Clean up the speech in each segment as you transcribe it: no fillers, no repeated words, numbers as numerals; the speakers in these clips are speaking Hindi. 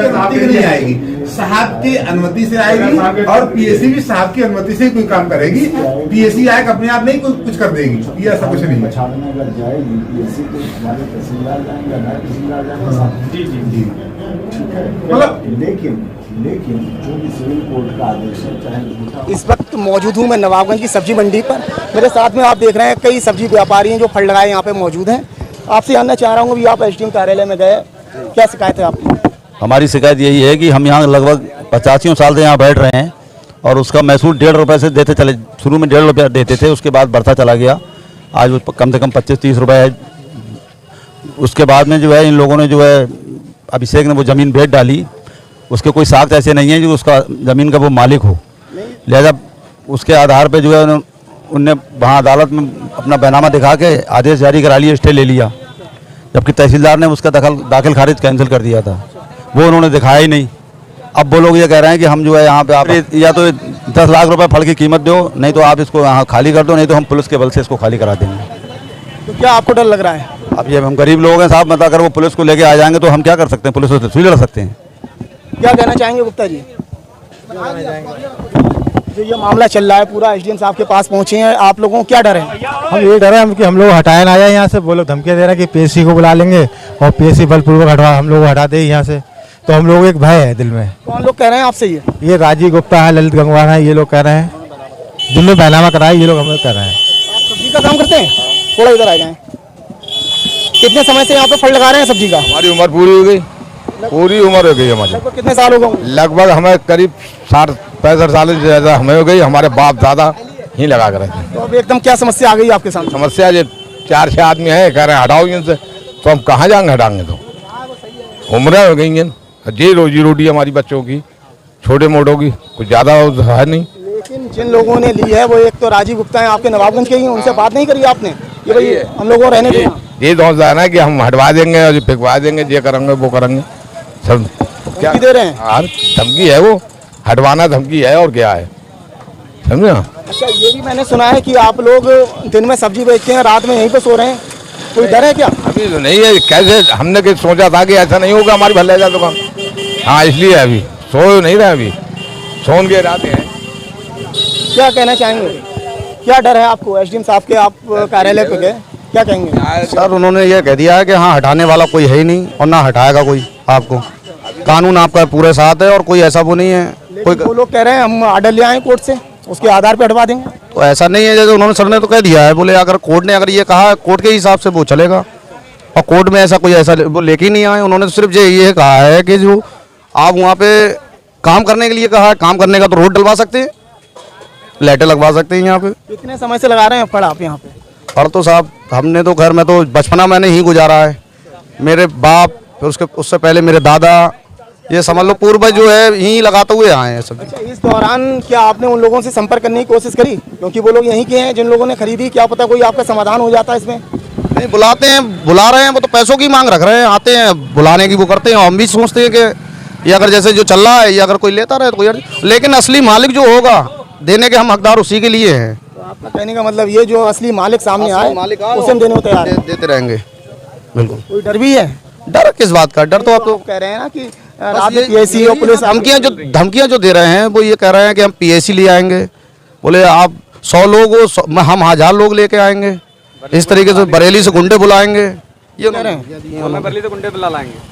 की अनुमति से नहीं आएगी, साहब की अनुमति से आएगी और पीएसी भी साहब की अनुमति से ही कोई काम करेगी। पीएसी आएगा अपने आप नहीं कुछ कर देगी, ये ऐसा कुछ नहीं है। मतलब लेकिन जो भी सिविल कोर्ट का आदेश है, चाहे इस वक्त मौजूद हूँ मैं नवाबगंज की सब्जी मंडी पर। मेरे साथ में आप देख रहे हैं कई सब्जी व्यापारी हैं जो फल लगाए यहाँ पे मौजूद हैं। आपसे जानना चाह रहा हूँ कि आप एसडीएम कार्यालय में गए, क्या शिकायत है आपकी? हमारी शिकायत यही है कि हम यहाँ लगभग 85 साल से यहाँ बैठ रहे हैं और उसका महसूल 1.5 रुपये से देते चले। शुरू में 1.5 रुपया देते थे, उसके बाद बढ़ता चला गया, आज कम से कम 25-30 रुपये है। उसके बाद में जो है इन लोगों ने जो है अभिषेक ने वो ज़मीन बेच डाली, उसके कोई साख्त ऐसे नहीं है जो उसका ज़मीन का वो मालिक हो, लिहाजा उसके आधार पे जो है उनने वहाँ अदालत में अपना बैनामा दिखा के आदेश जारी करा लिया, स्टे ले लिया, जबकि तहसीलदार ने उसका दाखिल खारिज कैंसिल कर दिया था, वो उन्होंने दिखाया ही नहीं। अब वो लोग ये कह रहे हैं कि हम जो है यहाँ पे आप या तो 10 लाख रुपए फल की कीमत दो, नहीं तो आप इसको यहाँ खाली कर दो, नहीं तो हम पुलिस के बल से इसको खाली करा देंगे। तो क्या आपको डर लग रहा है? अब ये हम गरीब लोग हैं साहब, मतलब अगर वो पुलिस को लेके आ जाएंगे तो हम क्या कर सकते हैं, पुलिस से लड़ सकते हैं। क्या कहना चाहेंगे गुप्ता जी? जो ये मामला चल रहा है पूरा एसडीएम साहब के पास पहुंचे हैं, आप लोगों को क्या डर है? हम ये डर है कि हम लोग हटाए ना जाए यहाँ से। वो लोग धमकियाँ दे रहे हैं कि पीएससी को बुला लेंगे और पीएससी बलपूर्वक हम लोग हटा दे यहाँ से, तो हम लोग एक भय है दिल में। कौन लोग कह रहे हैं आपसे? ये राजीव गुप्ता है, ललित गंगवार है, ये लोग कह रहे हैं, जिनमें बैनामा कराया ये लोग हमें कह रहे हैं। आप सब्जी का काम करते हैं? थोड़ा इधर आ जाएं। कितने समय से यहाँ पे फल लगा रहे हैं सब्जी का? हमारी उम्र पूरी हो गई, पूरी उम्र हो गई हमारी। लगभग कितने साल हो गए? लगभग हमें करीब 60-65 साल से ज़्यादा हमें हो गई। हमारे बाप दादा ही लगा कर रहे थे। तो अब एकदम क्या समस्या आ गई आपके सामने? समस्या ये 4-6 आदमी है, कह रहे हैं हटाओ इनसे, तो हम कहाँ जाएंगे हटाएंगे? तो उम्रें हो गई हैं, ये रोजी रोटी हमारी बच्चों की, छोटे मोटों की कुछ ज़्यादा है नहीं। लेकिन जिन लोगों ने ली है वो एक तो राजीव गुप्ता है, आपके नवाबगंज के ही, उनसे बात नहीं करी आपने? ये भाई हम लोगों को रहने देना, ये दोस्त है कि हम हटवा देंगे और फिकवा देंगे, ये करेंगे वो करेंगे, सब क्या दे रहे हैं? हाँ धमकी है, वो हटवाना धमकी है और क्या है, समझे? अच्छा, ये भी मैंने सुना है कि आप लोग दिन में सब्जी बेचते हैं, रात में यहीं पे सो रहे हैं, कोई डर है क्या? अभी तो नहीं है, कैसे हमने सोचा था कि ऐसा नहीं होगा हमारी भले जाए दुकान। हाँ इसलिए अभी सो नहीं रहे, अभी सोन के इरादे हैं। क्या कहना चाहेंगे? क्या डर है आपको? एसडीएम साहब के आप कार्यालय पे गए, क्या कहेंगे? सर उन्होंने ये कह दिया है कि हाँ हटाने वाला कोई है ही नहीं और ना हटाएगा कोई आपको, कानून आपका पूरे साथ है और कोई ऐसा वो नहीं है। कोई वो लोग कह रहे हैं हम आर्डर ले आए कोर्ट से, उसके आधार पे हटवा देंगे। तो ऐसा नहीं है, जैसे उन्होंने सर ने तो कह दिया है, बोले अगर कोर्ट ने अगर ये कहा कोर्ट के हिसाब से वो चलेगा, और कोर्ट में ऐसा कोई ऐसा वो लेके ही नहीं आए। उन्होंने तो सिर्फ ये कहा है कि जो आप वहाँ पे काम करने के लिए कहा है, काम करने का तो रोड डलवा सकते हैं, लाइटें लगवा सकते हैं यहाँ पे। कितने समय से लगा रहे हैं फल आप यहाँ पे? फल तो साहब हमने तो घर में तो बचपना मैंने ही गुजारा है, मेरे बाप फिर उससे पहले मेरे दादा, ये समझ लो पूर्वज जो है यहीं लगाते हुए आए हैं सब। अच्छा, इस दौरान क्या आपने उन लोगों से संपर्क करने की कोशिश करी? क्योंकि वो लोग यहीं के हैं जिन लोगों ने खरीदी, क्या पता कोई आपका समाधान हो जाता है इसमें? नहीं बुलाते हैं, बुला रहे हैं, वो तो पैसों की मांग रख रहे हैं, आते हैं बुलाने की वो करते हैं। हम भी सोचते हैं कि ये अगर जैसे जो चल रहा है, ये अगर कोई लेता रहे तो कोई, लेकिन असली मालिक जो होगा देने के हम हकदार उसी के लिए हैं। तो आपका कहने का मतलब ये जो असली मालिक सामने आए उसे हम देने को तैयार हैं, देते रहेंगे बिल्कुल। कोई डर भी है? डर किस बात का? डर तो आप तो कह रहे हैं ना कि रात में पीएससी और पुलिस धमकियां जो दे रहे हैं वो ये कह रहे हैं कि हम पीएससी ले आएंगे, बोले आप 100 लोग हो, हम 1000 लोग लेके आएंगे, इस तरीके से बरेली से गुंडे बुलाएंगे, ये कह रहे हैं। बरेली से गुंडे बुला लाएंगे।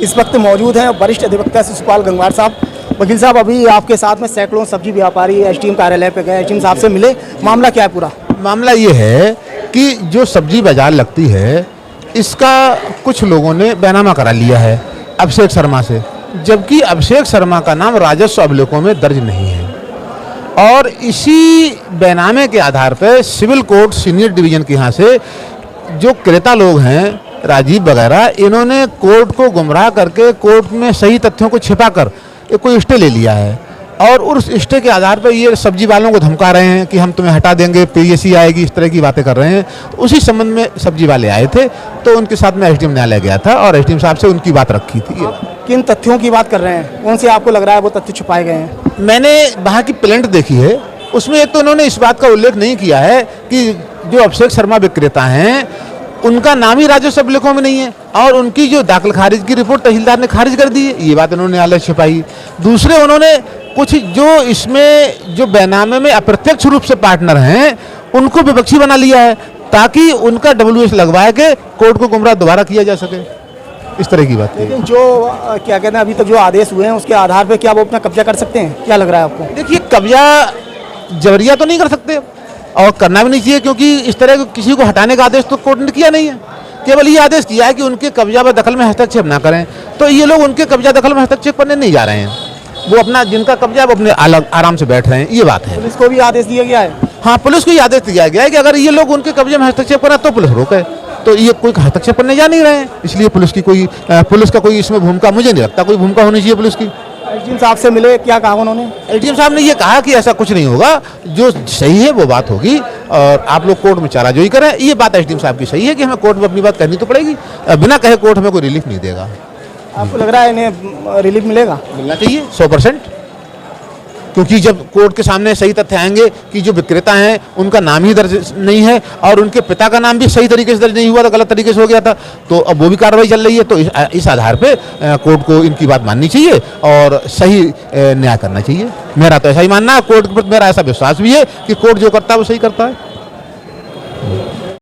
इस वक्त मौजूद हैं वरिष्ठ अधिवक्ता शिशुपाल गंगवार साहब। वकील साहब, अभी आपके साथ में सैकड़ों सब्जी व्यापारी एसडीएम कार्यालय पे गए, एसडीएम साहब से मिले, मामला क्या है पूरा? मामला ये है कि जो सब्जी बाजार लगती है इसका कुछ लोगों ने बैनामा करा लिया है अभिषेक शर्मा से, जबकि अभिषेक शर्मा का नाम राजस्व अभिलेखों में दर्ज नहीं है। और इसी बैनामे के आधार पर सिविल कोर्ट सीनियर डिवीजन के यहाँ से जो क्रेता लोग हैं, राजीव वगैरह, इन्होंने कोर्ट को गुमराह करके कोर्ट में सही तथ्यों को छिपाकर एक कोई स्टे ले लिया है, और उस स्टे के आधार पर ये सब्जी वालों को धमका रहे हैं कि हम तुम्हें हटा देंगे, पीएससी आएगी, इस तरह की बातें कर रहे हैं। तो उसी संबंध में सब्जी वाले आए थे, तो उनके साथ में एसडीएम न्यायालय गया था और एसडीएम साहब से उनकी बात रखी थी। किन तथ्यों की बात कर रहे हैं? कौन से आपको लग रहा है वो तथ्य छुपाए गए हैं? मैंने वहाँ की प्लेंट देखी है, उसमें एक तो उन्होंने इस बात का उल्लेख नहीं किया है कि जो अभिषेक शर्मा विक्रेता हैं उनका नाम ही राजस्व अभिलेखों में नहीं है और उनकी जो दाखिल खारिज की रिपोर्ट तहसीलदार ने खारिज कर दी है, ये बात उन्होंने न्यायालय छिपाई। दूसरे उन्होंने कुछ जो इसमें जो बेनामे में अप्रत्यक्ष रूप से पार्टनर हैं उनको विपक्षी बना लिया है ताकि उनका WS लगवा के कोर्ट को गुमराह दोबारा किया जा सके, इस तरह की बात है। लेकिन जो क्या कहते हैं अभी तक जो आदेश हुए हैं उसके आधार पे क्या वो अपना कब्जा कर सकते हैं, क्या लग रहा है आपको? देखिए, कब्जा जबरिया तो नहीं कर सकते और करना भी नहीं चाहिए, क्योंकि इस तरह किसी को हटाने का आदेश तो कोर्ट ने किया नहीं है। केवल ये आदेश किया है कि उनके कब्जा व दखल में हस्तक्षेप ना करें। तो ये लोग उनके कब्जा दखल में हस्तक्षेप करने नहीं जा रहे हैं, वो अपना जिनका कब्जा है वो अपने अलग आराम से बैठ रहे हैं, ये बात है। पुलिस को भी आदेश दिया गया है? हाँ, पुलिस को ये आदेश दिया गया है कि अगर ये लोग उनके कब्जे में हस्तक्षेप करें तो पुलिस रोके। तो ये कोई हस्तक्षेप करने जा नहीं रहे हैं, इसलिए पुलिस का कोई इसमें भूमिका, मुझे नहीं लगता कोई भूमिका होनी चाहिए पुलिस की। एसडीएम साहब से मिले, क्या कहा उन्होंने? एसडीएम साहब ने ये कहा कि ऐसा कुछ नहीं होगा, जो सही है वो बात होगी और आप लोग कोर्ट में चाराजोई करें। ये बात एसडीएम साहब की सही है कि हमें कोर्ट में अपनी बात कहनी तो पड़ेगी, बिना कहे कोर्ट हमें कोई रिलीफ नहीं देगा। आपको लग रहा है इन्हें रिलीफ मिलेगा? मिलना चाहिए 100%, क्योंकि जब कोर्ट के सामने सही तथ्य आएंगे कि जो विक्रेता हैं उनका नाम ही दर्ज नहीं है और उनके पिता का नाम भी सही तरीके से दर्ज नहीं हुआ था, गलत तरीके से हो गया था, तो अब वो भी कार्रवाई चल रही है। तो इस आधार पे कोर्ट को इनकी बात माननी चाहिए और सही न्याय करना चाहिए। मेरा तो ऐसा ही मानना है, कोर्ट पर मेरा ऐसा विश्वास भी है कि कोर्ट जो करता है वो सही करता है।